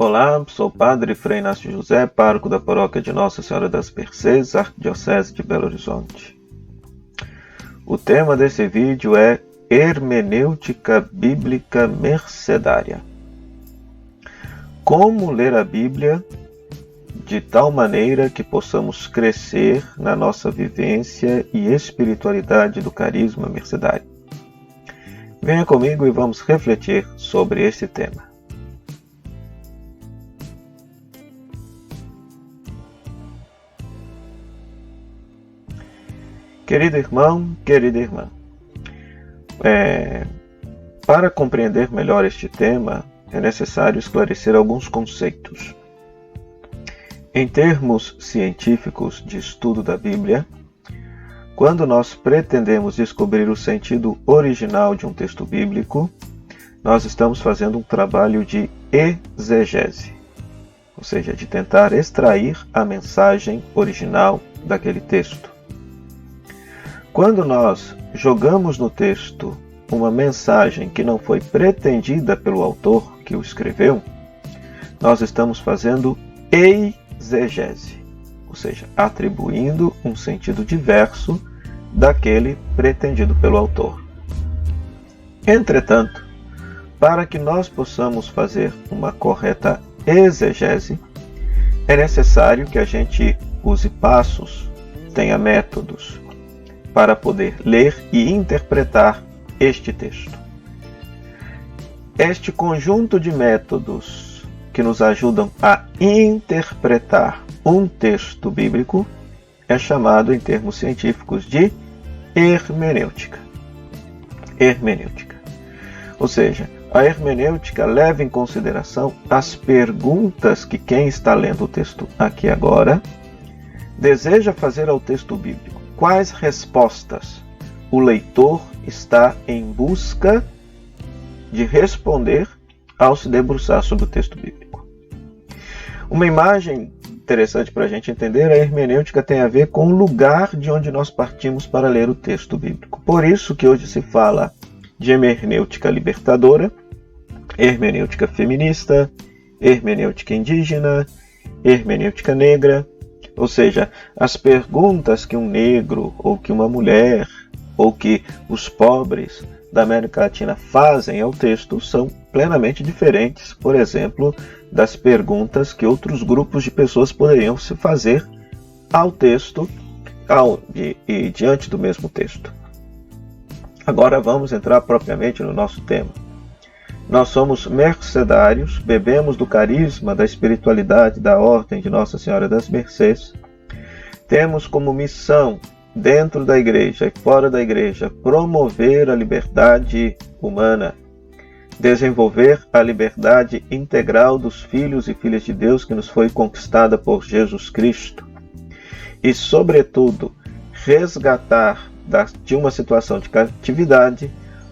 Olá, sou o Padre Frei Inácio José, pároco da paróquia de Nossa Senhora das Mercês, Arquidiocese de Belo Horizonte. O tema desse vídeo é Hermenêutica Bíblica Mercedária. Como ler a Bíblia de tal maneira que possamos crescer na nossa vivência e espiritualidade do carisma mercedário. Venha comigo e vamos refletir sobre esse tema. Querido irmão, querida irmã, para compreender melhor este tema, é necessário esclarecer alguns conceitos. Em termos científicos de estudo da Bíblia, quando nós pretendemos descobrir o sentido original de um texto bíblico, nós estamos fazendo um trabalho de exegese, ou seja, de tentar extrair a mensagem original daquele texto. Quando nós jogamos no texto uma mensagem que não foi pretendida pelo autor que o escreveu, nós estamos fazendo exegese, ou seja, atribuindo um sentido diverso daquele pretendido pelo autor. Entretanto, para que nós possamos fazer uma correta exegese, é necessário que a gente use passos, tenha métodos, para poder ler e interpretar este texto. Este conjunto de métodos que nos ajudam a interpretar um texto bíblico é chamado, em termos científicos, de hermenêutica. Hermenêutica. Ou seja, a hermenêutica leva em consideração as perguntas que quem está lendo o texto aqui agora deseja fazer ao texto bíblico. Quais respostas o leitor está em busca de responder ao se debruçar sobre o texto bíblico? Uma imagem interessante para a gente entender, a hermenêutica tem a ver com o lugar de onde nós partimos para ler o texto bíblico. Por isso que hoje se fala de hermenêutica libertadora, hermenêutica feminista, hermenêutica indígena, hermenêutica negra. Ou seja, as perguntas que um negro, ou que uma mulher, ou que os pobres da América Latina fazem ao texto são plenamente diferentes, por exemplo, das perguntas que outros grupos de pessoas poderiam se fazer ao texto e diante do mesmo texto. Agora vamos entrar propriamente no nosso tema. Nós somos mercedários, bebemos do carisma, da espiritualidade, da ordem de Nossa Senhora das Mercês. Temos como missão, dentro da igreja e fora da igreja, promover a liberdade humana, desenvolver a liberdade integral dos filhos e filhas de Deus que nos foi conquistada por Jesus Cristo. E, sobretudo, resgatar de uma situação de catividade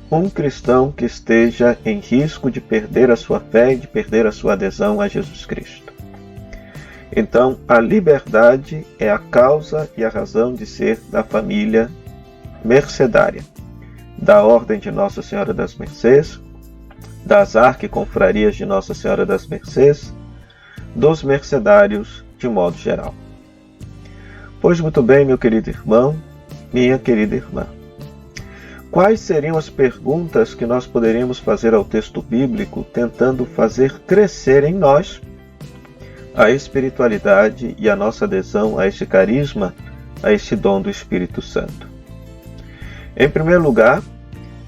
um cristão que esteja em risco de perder a sua fé e de perder a sua adesão a Jesus Cristo. Então, a liberdade é a causa e a razão de ser da família mercedária, da Ordem de Nossa Senhora das Mercês, das arquiconfrarias de Nossa Senhora das Mercês, dos mercedários de modo geral. Pois muito bem, meu querido irmão, minha querida irmã. Quais seriam as perguntas que nós poderíamos fazer ao texto bíblico tentando fazer crescer em nós a espiritualidade e a nossa adesão a este carisma, a este dom do Espírito Santo? Em primeiro lugar,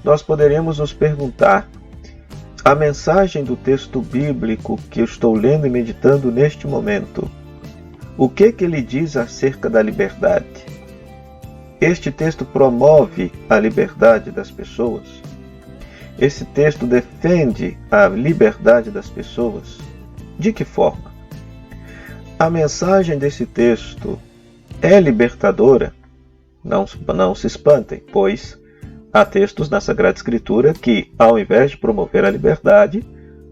nós poderíamos nos perguntar: a mensagem do texto bíblico que eu estou lendo e meditando neste momento, o que ele diz acerca da liberdade? Este texto promove a liberdade das pessoas? Esse texto defende a liberdade das pessoas? De que forma? A mensagem desse texto é libertadora? Não se espantem, pois há textos na Sagrada Escritura que, ao invés de promover a liberdade,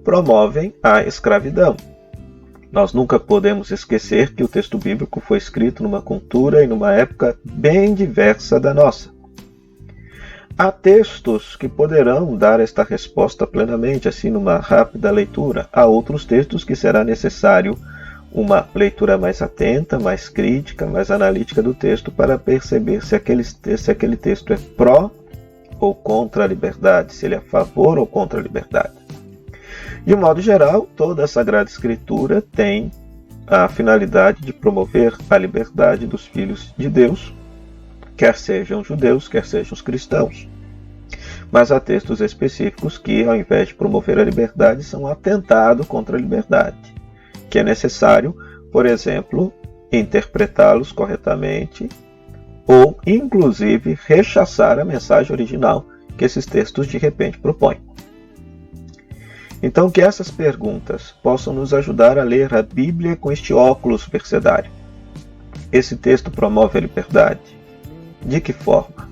promovem a escravidão. Nós nunca podemos esquecer que o texto bíblico foi escrito numa cultura e numa época bem diversa da nossa. Há textos que poderão dar esta resposta plenamente, assim, numa rápida leitura. Há outros textos que será necessário uma leitura mais atenta, mais crítica, mais analítica do texto para perceber se aquele texto é pró ou contra a liberdade, se ele é a favor ou contra a liberdade. De modo geral, toda a Sagrada Escritura tem a finalidade de promover a liberdade dos filhos de Deus, quer sejam judeus, quer sejam os cristãos. Mas há textos específicos que, ao invés de promover a liberdade, são um atentado contra a liberdade, que é necessário, por exemplo, interpretá-los corretamente ou, inclusive, rechaçar a mensagem original que esses textos de repente propõem. Então, que essas perguntas possam nos ajudar a ler a Bíblia com este óculos mercedário. Esse texto promove a liberdade? De que forma?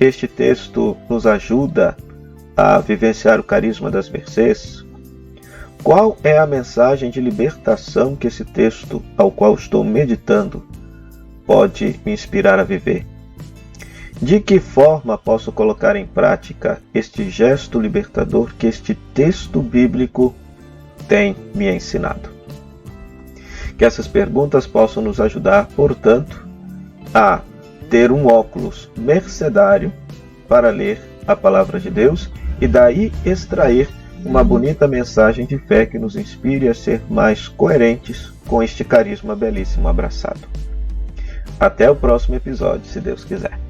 Este texto nos ajuda a vivenciar o carisma das mercês? Qual é a mensagem de libertação que esse texto, ao qual estou meditando, pode me inspirar a viver? De que forma posso colocar em prática este gesto libertador que este texto bíblico tem me ensinado? Que essas perguntas possam nos ajudar, portanto, a ter um óculos mercedário para ler a palavra de Deus e daí extrair uma bonita mensagem de fé que nos inspire a ser mais coerentes com este carisma belíssimo abraçado. Até o próximo episódio, se Deus quiser.